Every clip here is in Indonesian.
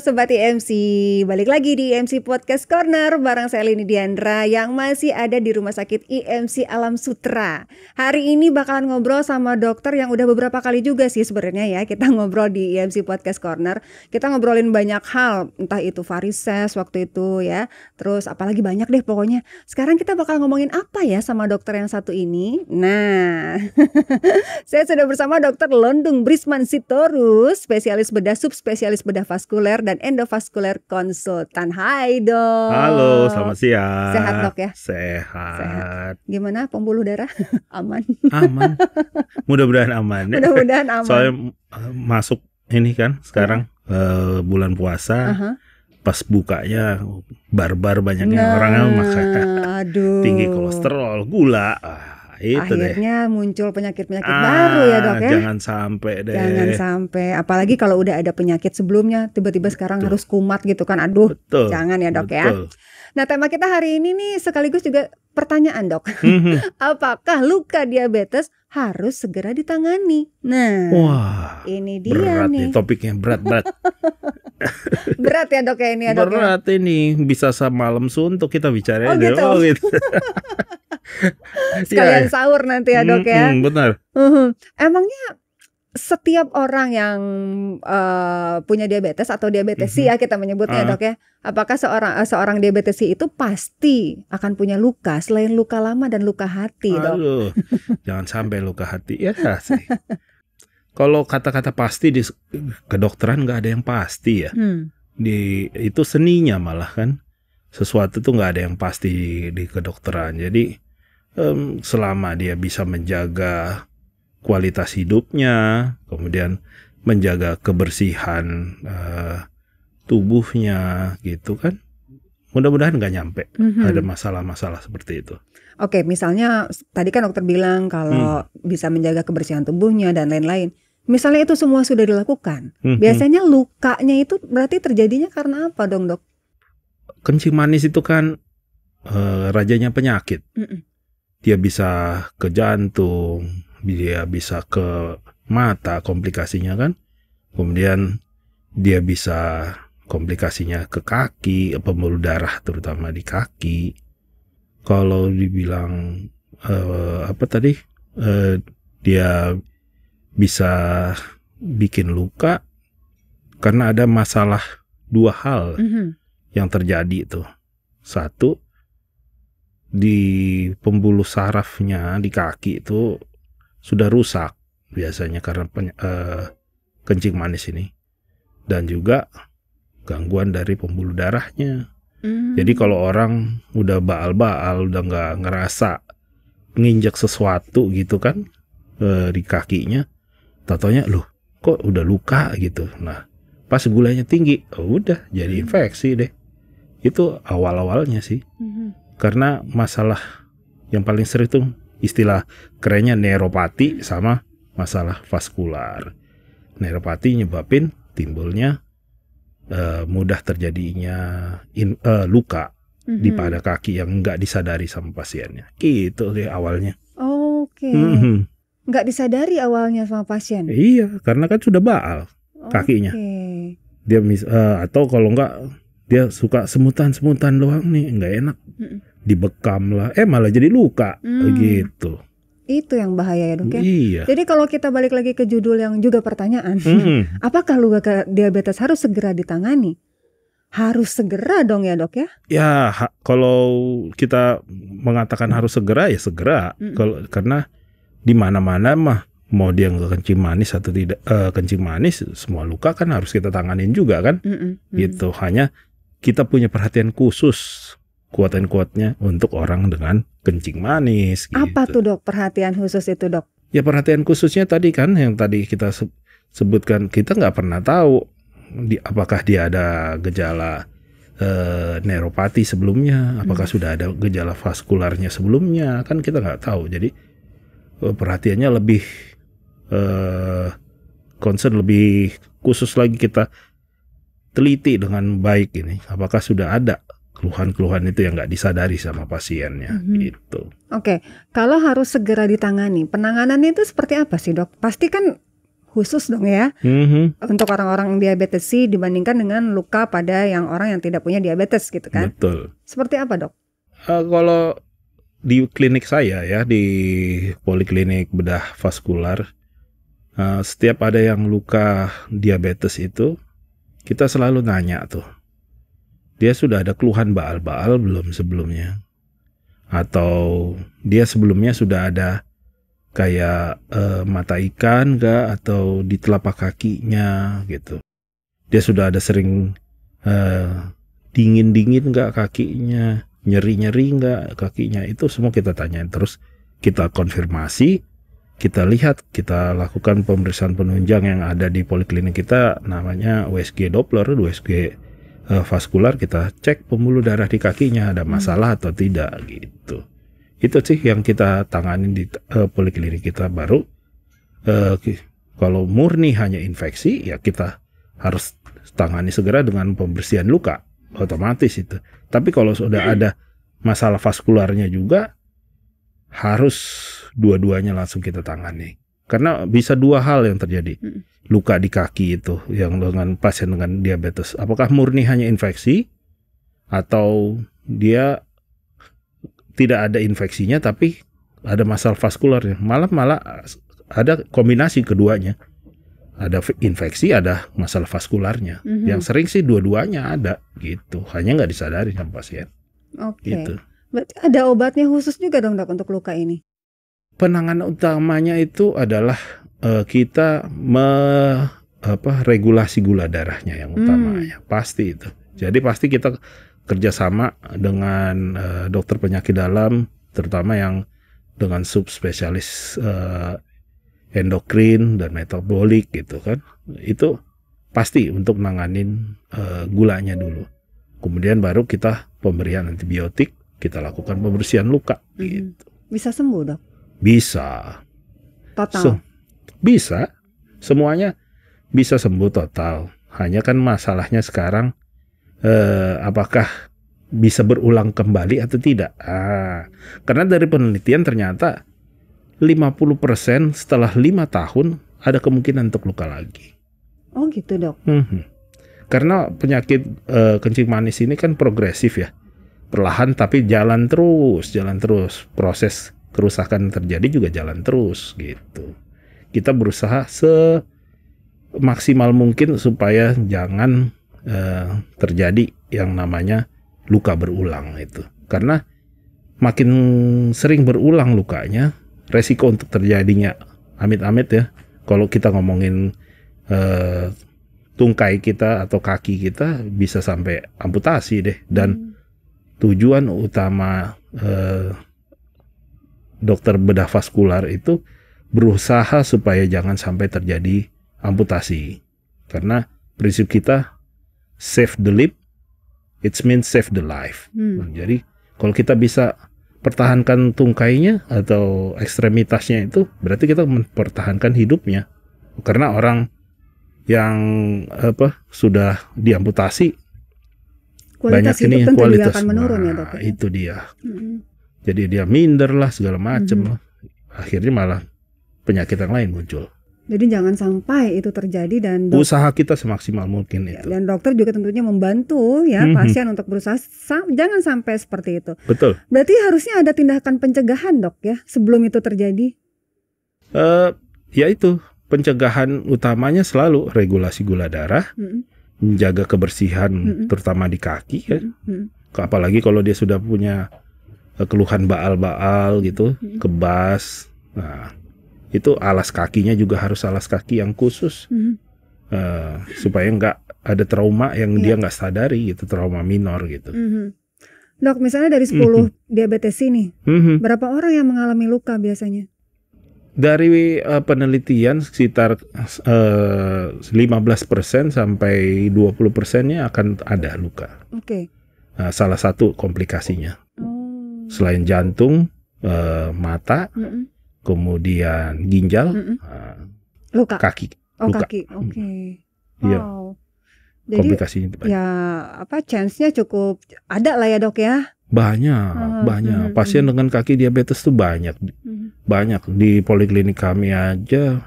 Sobat IMC, balik lagi di IMC Podcast Corner bareng saya Lini Diandra yang masih ada di Rumah Sakit IMC Alam Sutera. Hari ini bakalan ngobrol sama dokter yang udah beberapa kali juga sih sebenarnya ya kita ngobrol di IMC Podcast Corner. Kita ngobrolin banyak hal, entah itu varises waktu itu ya, terus apalagi banyak deh pokoknya. Sekarang kita bakal ngomongin apa ya sama dokter yang satu ini? Nah, saya sudah bersama Dokter Londung Brisman Sitorus, spesialis bedah, subspesialis bedah vaskuler dan endovaskuler konsultan. Hai dok. Halo, selamat siang. Sehat dok ya? Sehat. Gimana pembuluh darah? Aman? Aman. Mudah-mudahan aman ya. Mudah-mudahan aman. Soalnya masuk ini kan sekarang bulan puasa. Pas bukanya barbar banyaknya orang yang makan. Tinggi kolesterol, gula. Itu akhirnya deh. Muncul penyakit-penyakit baru ya dok ya. Jangan sampai deh. Jangan sampai, apalagi kalau udah ada penyakit sebelumnya tiba-tiba sekarang harus kumat gitu kan. Aduh, betul. Jangan ya dok ya. Nah, tema kita hari ini nih sekaligus juga pertanyaan dok. Apakah luka diabetes harus segera ditangani? Nah, wah, ini dia berat nih. Topiknya berat. Berat ya dok ya ini ya dok. Berat ya? Ini bisa semalam suntuk kita bicara. Gitu. Sekalian sahur nanti ya dok ya. Benar. Emangnya setiap orang yang punya diabetes atau diabetesi ya kita menyebutnya dok ya, apakah seorang diabetesi itu pasti akan punya luka selain luka lama dan luka hati dok? Aduh, jangan sampai luka hati ya sih. Kalau kata-kata pasti di kedokteran nggak ada yang pasti ya. Itu seninya malah kan. Sesuatu tuh nggak ada yang pasti di kedokteran. Jadi selama dia bisa menjaga kualitas hidupnya, kemudian menjaga kebersihan tubuhnya gitu kan, mudah-mudahan nggak nyampe ada masalah-masalah seperti itu. Oke, misalnya tadi kan dokter bilang kalau bisa menjaga kebersihan tubuhnya dan lain-lain. Misalnya itu semua sudah dilakukan, biasanya lukanya itu berarti terjadinya karena apa dong dok? Kencing manis itu kan rajanya penyakit. Dia bisa ke jantung, dia bisa ke mata komplikasinya kan. Kemudian dia bisa komplikasinya ke kaki, pembuluh darah terutama di kaki. Kalau dibilang dia bisa bikin luka karena ada masalah dua hal yang terjadi itu. Satu, di pembuluh sarafnya di kaki itu sudah rusak biasanya karena kencing manis ini, dan juga gangguan dari pembuluh darahnya. Jadi kalau orang udah baal-baal, udah nggak ngerasa nginjek sesuatu gitu kan di kakinya, tatonya loh kok udah luka gitu. Nah pas gulanya tinggi, udah jadi infeksi deh. Itu awal-awalnya sih. Karena masalah yang paling sering itu istilah kerennya neuropati sama masalah vaskular. Neuropati nyebabin timbulnya mudah terjadinya luka di pada kaki yang nggak disadari sama pasiennya. Gitu deh awalnya. Oke. Nggak disadari awalnya sama pasien? Iya, karena kan sudah baal kakinya. Dia atau kalau nggak dia suka semutan-semutan doang nih, nggak enak. Dibekam lah, malah jadi luka gitu. Itu yang bahaya ya dok ya. Iya. Jadi kalau kita balik lagi ke judul yang juga pertanyaan, apakah luka diabetes harus segera ditangani? Harus segera dong ya dok ya? Ya kalau kita mengatakan harus segera ya segera. Karena di mana-mana mah mau dia nggak kencing manis atau tidak kencing manis, semua luka kan harus kita tanganin juga kan. Gitu. Hanya kita punya perhatian khusus kuat-kuatnya untuk orang dengan kencing manis gitu. Apa tuh dok perhatian khusus itu dok? Ya perhatian khususnya tadi kan yang tadi kita sebutkan, kita nggak pernah tahu apakah dia ada gejala neuropati sebelumnya, apakah sudah ada gejala vaskularnya sebelumnya, kan kita nggak tahu. Jadi perhatiannya lebih concern, lebih khusus lagi, kita teliti dengan baik ini apakah sudah ada keluhan-keluhan itu yang nggak disadari sama pasiennya gitu. Oke, kalau harus segera ditangani, penanganannya itu seperti apa sih dok? Pasti kan khusus dong ya untuk orang-orang yang diabetes dibandingkan dengan luka pada yang orang yang tidak punya diabetes gitu kan? Betul. Seperti apa, Dok? Kalau di klinik saya ya, di poliklinik bedah vaskular, setiap ada yang luka diabetes itu, kita selalu nanya tuh, dia sudah ada keluhan baal-baal belum sebelumnya? Atau dia sebelumnya sudah ada kayak mata ikan nggak, atau di telapak kakinya gitu. Dia sudah ada sering dingin-dingin nggak kakinya, nyeri-nyeri nggak kakinya, itu semua kita tanyain. Terus kita konfirmasi, kita lihat, kita lakukan pemeriksaan penunjang yang ada di poliklinik kita, namanya USG Doppler, USG vaskular, kita cek pembuluh darah di kakinya ada masalah atau tidak gitu. Itu sih yang kita tangani di poliklinik kita. Baru kalau murni hanya infeksi, ya kita harus tangani segera dengan pembersihan luka, otomatis itu. Tapi kalau sudah ada masalah vaskularnya juga, harus dua-duanya langsung kita tangani. Karena bisa dua hal yang terjadi. Luka di kaki itu yang dengan pasien dengan diabetes, apakah murni hanya infeksi atau dia tidak ada infeksinya tapi ada masalah vaskularnya. Malah ada kombinasi keduanya. Ada infeksi, ada masalah vaskularnya. Yang sering sih dua-duanya ada gitu. Hanya nggak disadari sama pasien. Oke. Gitu. Berarti ada obatnya khusus juga dong, Dok, untuk luka ini? Penanganan utamanya itu adalah kita regulasi gula darahnya yang utamanya. Pasti itu. Jadi pasti kita kerjasama dengan dokter penyakit dalam, terutama yang dengan subspesialis endokrin dan metabolik gitu kan. Itu pasti untuk nanganin gulanya dulu. Kemudian baru kita pemberian antibiotik, kita lakukan pembersihan luka gitu. Bisa sembuh, Dok? Bisa. Total? Bisa. Semuanya bisa sembuh total. Hanya kan masalahnya sekarang apakah bisa berulang kembali atau tidak. Karena dari penelitian ternyata 50% setelah 5 tahun ada kemungkinan untuk luka lagi. Oh gitu, Dok. Karena penyakit kencing manis ini kan progresif ya. Perlahan tapi jalan terus. Proses kerusakan terjadi juga jalan terus gitu. Kita berusaha semaksimal mungkin supaya jangan terjadi yang namanya luka berulang itu. Karena makin sering berulang lukanya, resiko untuk terjadinya amit-amit ya. Kalau kita ngomongin tungkai kita atau kaki kita bisa sampai amputasi deh. Dan tujuan utama dokter bedah vaskular itu berusaha supaya jangan sampai terjadi amputasi. Karena prinsip kita save the lip, it means save the life. Jadi kalau kita bisa pertahankan tungkainya atau ekstremitasnya itu, berarti kita mempertahankan hidupnya. Karena orang yang sudah diamputasi, kualitas banyak ini hidup kualitas akan menurun ya, Dok. Itu dia. Jadi dia minder lah segala macam lah. Akhirnya malah penyakit yang lain muncul. Jadi jangan sampai itu terjadi dan usaha kita semaksimal mungkin itu. Dan dokter juga tentunya membantu ya pasien untuk berusaha jangan sampai seperti itu. Betul. Berarti harusnya ada tindakan pencegahan, Dok, ya sebelum itu terjadi. Ya itu pencegahan utamanya selalu regulasi gula darah, menjaga kebersihan terutama di kaki ya. Apalagi kalau dia sudah punya keluhan baal-baal gitu, kebas. Nah, itu alas kakinya juga harus alas kaki yang khusus supaya nggak ada trauma yang dia nggak sadari gitu, trauma minor gitu. Dok, misalnya dari 10 diabetes ini, berapa orang yang mengalami luka biasanya? Dari penelitian sekitar 15% sampai 20%-nya akan ada luka. Oke. Nah, salah satu komplikasinya selain jantung, mata, kemudian ginjal, luka, kaki. Oh, luka. kaki. Oke. Iya. Wow. Jadi Komplikasinya banyak. ya chance-nya cukup ada lah ya, Dok ya. Banyak. Pasien dengan kaki diabetes tuh banyak. Banyak di poliklinik kami aja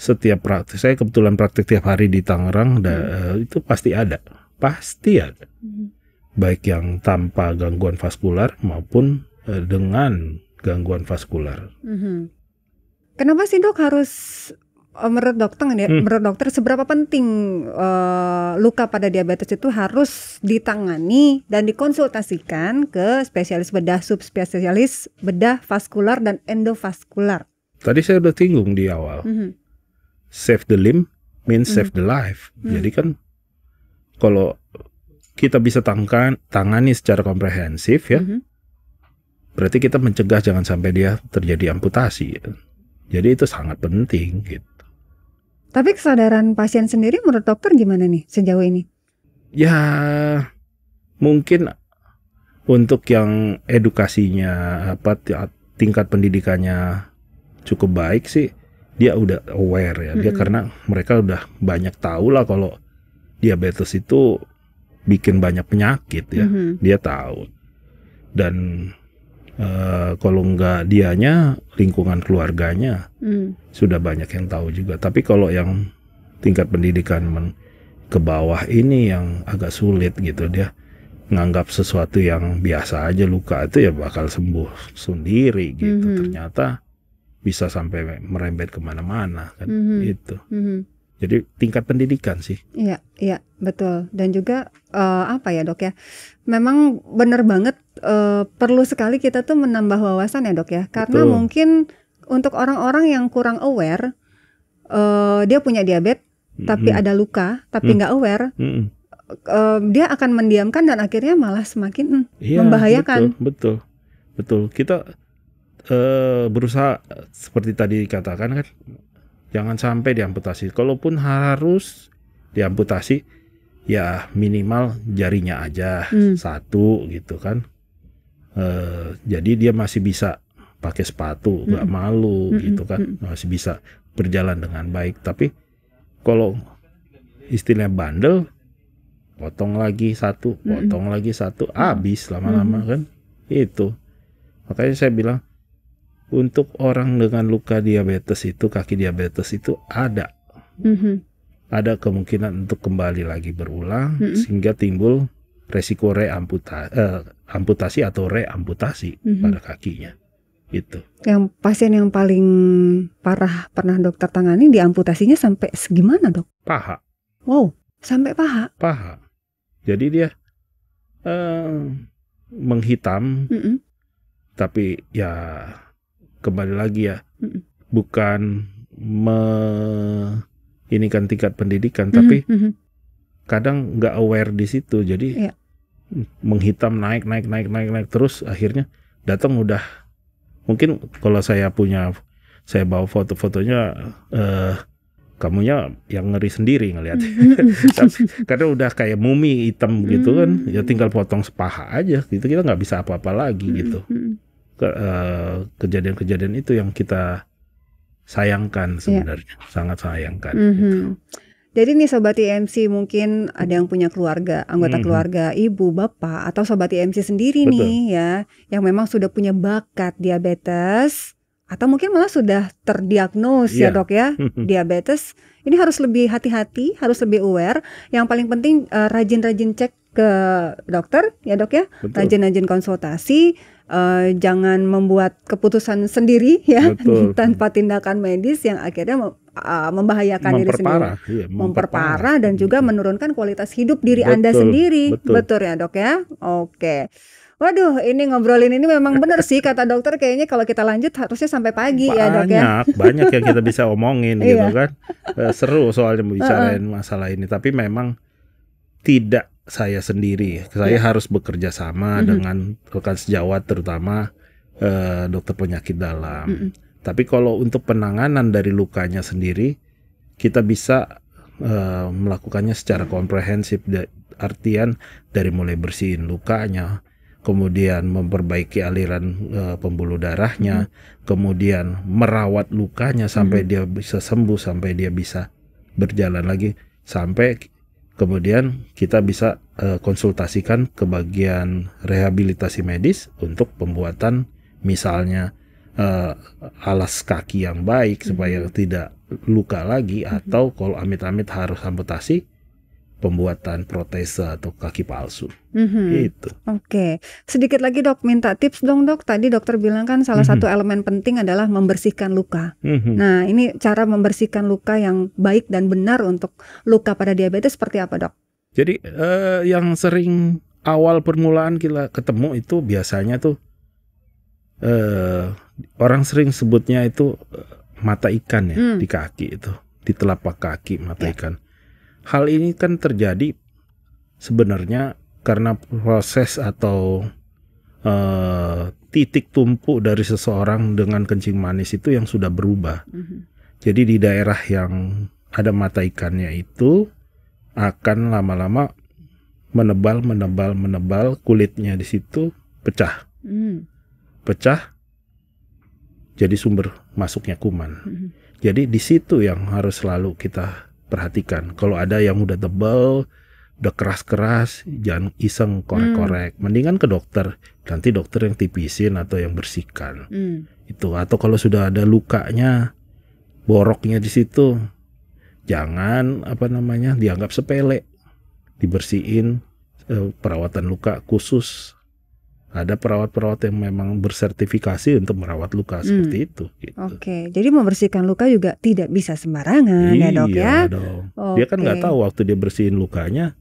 setiap praktek, saya kebetulan praktek tiap hari di Tangerang, itu pasti ada. Baik yang tanpa gangguan vaskular maupun dengan gangguan vaskular. Kenapa sih dok harus menurut dokter seberapa penting luka pada diabetes itu harus ditangani dan dikonsultasikan ke spesialis bedah, subspesialis bedah vaskular dan endovaskular? Tadi saya udah singgung di awal. Save the limb means save the life. Jadi kan kalau kita bisa tangani secara komprehensif ya, berarti kita mencegah jangan sampai dia terjadi amputasi. Jadi itu sangat penting gitu. Tapi kesadaran pasien sendiri menurut dokter gimana nih sejauh ini? Ya mungkin untuk yang edukasinya tingkat pendidikannya cukup baik sih, dia udah aware ya. Dia karena mereka udah banyak tahu lah kalau diabetes itu bikin banyak penyakit ya. Dia tahu. Dan kalau enggak dianya, lingkungan keluarganya sudah banyak yang tahu juga. Tapi kalau yang tingkat pendidikan ke bawah ini yang agak sulit gitu, dia nganggap sesuatu yang biasa aja, luka itu ya bakal sembuh sendiri gitu. Ternyata bisa sampai merembet kemana-mana kan itu. Jadi tingkat pendidikan sih. Iya betul. Dan juga apa ya dok ya, memang benar banget perlu sekali kita tuh menambah wawasan ya dok ya. Karena mungkin untuk orang-orang yang kurang aware, dia punya diabetes tapi ada luka tapi nggak aware, dia akan mendiamkan dan akhirnya malah semakin membahayakan. Betul. Kita berusaha seperti tadi dikatakan kan, jangan sampai diamputasi. Kalaupun harus diamputasi, ya minimal jarinya aja satu gitu kan. Jadi dia masih bisa pakai sepatu, nggak malu gitu kan, masih bisa berjalan dengan baik. Tapi kalau istilahnya bandel, potong lagi satu, habis lama-lama kan itu. Makanya saya bilang, untuk orang dengan luka diabetes itu, kaki diabetes itu ada kemungkinan untuk kembali lagi berulang, sehingga timbul resiko amputasi atau reamputasi pada kakinya. Gitu. Yang pasien yang paling parah pernah dokter tangani diamputasinya sampai segimana dok? Paha. Wow, sampai paha. Paha. Jadi dia menghitam, tapi ya kembali lagi ya, bukan ini kan tingkat pendidikan, tapi kadang nggak aware di situ, jadi menghitam naik terus akhirnya datang udah, mungkin kalau saya bawa fotonya, kamunya yang ngeri sendiri ngelihat, karena udah kayak mumi hitam gitu kan, ya tinggal potong sepaha aja gitu, kita nggak bisa apa-apa lagi gitu. Kejadian-kejadian itu yang kita sayangkan sebenarnya, sangat sayangkan. Gitu. Jadi nih sobat IMC, mungkin ada yang punya keluarga, anggota keluarga, ibu, bapak, atau sobat IMC sendiri nih ya, yang memang sudah punya bakat diabetes, atau mungkin malah sudah terdiagnos ya dok ya, diabetes. Ini harus lebih hati-hati, harus lebih aware. Yang paling penting rajin-rajin cek ke dokter ya dok ya, rajin-rajin konsultasi. Jangan membuat keputusan sendiri ya tanpa tindakan medis yang akhirnya membahayakan diri sendiri, memperparah dan juga menurunkan kualitas hidup diri Anda sendiri. Betul ya dok ya. Oke. Waduh, ini ngobrolin ini memang benar sih kata dokter, kayaknya kalau kita lanjut harusnya sampai pagi ya dok ya. Banyak yang kita bisa omongin gitu kan. Seru soalnya bicarain masalah ini, tapi memang tidak saya sendiri, saya harus bekerja sama dengan rekan sejawat, terutama dokter penyakit dalam. Tapi kalau untuk penanganan dari lukanya sendiri, kita bisa melakukannya secara komprehensif, artian dari mulai bersihin lukanya, kemudian memperbaiki aliran pembuluh darahnya, kemudian merawat lukanya sampai dia bisa sembuh, sampai dia bisa berjalan lagi, sampai kemudian kita bisa konsultasikan ke bagian rehabilitasi medis untuk pembuatan misalnya alas kaki yang baik supaya tidak luka lagi, atau kalau amit-amit harus amputasi, pembuatan protese atau kaki palsu. Itu. Oke. Sedikit lagi dok, minta tips dong dok. Tadi dokter bilang kan salah satu elemen penting adalah membersihkan luka. Nah, ini cara membersihkan luka yang baik dan benar untuk luka pada diabetes seperti apa dok? Jadi yang sering awal permulaan kita ketemu itu biasanya tuh orang sering sebutnya itu mata ikan ya, di kaki itu, di telapak kaki mata ikan. Hal ini kan terjadi sebenarnya karena proses atau titik tumpu dari seseorang dengan kencing manis itu yang sudah berubah. Jadi di daerah yang ada mata ikannya itu akan lama-lama menebal, kulitnya di situ pecah. Pecah jadi sumber masuknya kuman. Jadi di situ yang harus selalu kita perhatikan. Kalau ada yang udah tebal, udah keras-keras, jangan iseng korek-korek. Mendingan ke dokter. Nanti dokter yang tipisin atau yang bersihkan. Itu. Atau kalau sudah ada lukanya, boroknya di situ, jangan dianggap sepele. Dibersihin, perawatan luka khusus. Ada perawat-perawat yang memang bersertifikasi untuk merawat luka seperti itu. Gitu. Oke, jadi membersihkan luka juga tidak bisa sembarangan ya dok ya? Dong. Dia kan nggak tahu waktu dia bersihin lukanya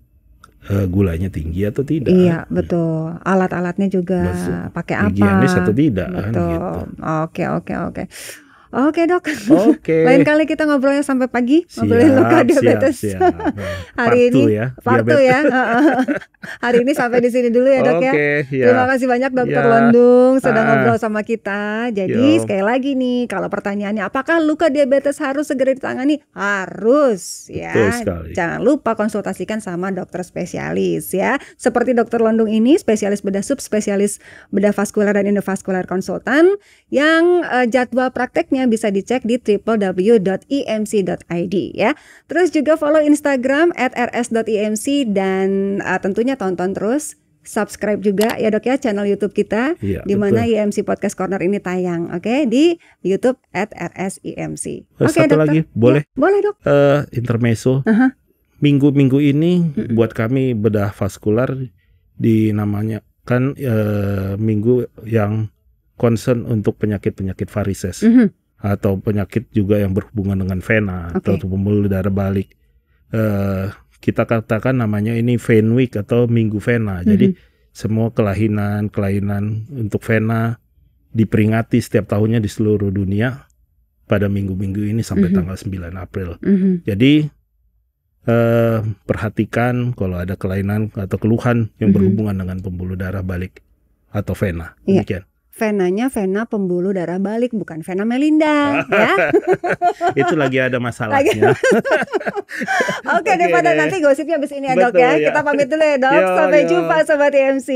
gulanya tinggi atau tidak. Iya betul. Alat-alatnya juga pakai apa? Higienis atau tidak? Betul. Kan, gitu. Oke. Oke dok. Oke. Lain kali kita ngobrolnya sampai pagi, ngobrolin luka diabetes. Hari ini Partu ya. Hari ini sampai di sini dulu ya dok ya. Terima kasih banyak Dokter Londung sudah ngobrol sama kita. Jadi sekali lagi nih, kalau pertanyaannya apakah luka diabetes harus segera ditangani? Harus ya. Jangan lupa konsultasikan sama dokter spesialis ya. Seperti Dokter Londung ini spesialis bedah subspesialis bedah vaskular dan endovaskular konsultan yang jadwal prakteknya bisa dicek di www.imc.id ya. Terus juga follow Instagram @rs.imc dan tentunya tonton terus, subscribe juga ya dok ya channel YouTube kita di mana IMC Podcast Corner ini tayang, di YouTube @rsimc. Satu lagi boleh? Ya, boleh dok. Intermezzo. Minggu-minggu ini buat kami bedah vaskular dinamanya kan minggu yang concern untuk penyakit-penyakit varises. Atau penyakit juga yang berhubungan dengan vena atau pembuluh darah balik. Kita katakan namanya ini Vein Week atau Minggu Vena. Jadi semua kelainan untuk vena diperingati setiap tahunnya di seluruh dunia pada minggu-minggu ini sampai tanggal 9 April. Jadi perhatikan kalau ada kelainan atau keluhan yang berhubungan dengan pembuluh darah balik atau vena. Demikian. Venanya vena pembuluh darah balik, bukan vena Melinda ya. Itu lagi ada masalahnya. Oke, daripada nanti gosipnya habis ini ya dok ya. Kita pamit dulu ya dok. Sampai jumpa Sobat IMC.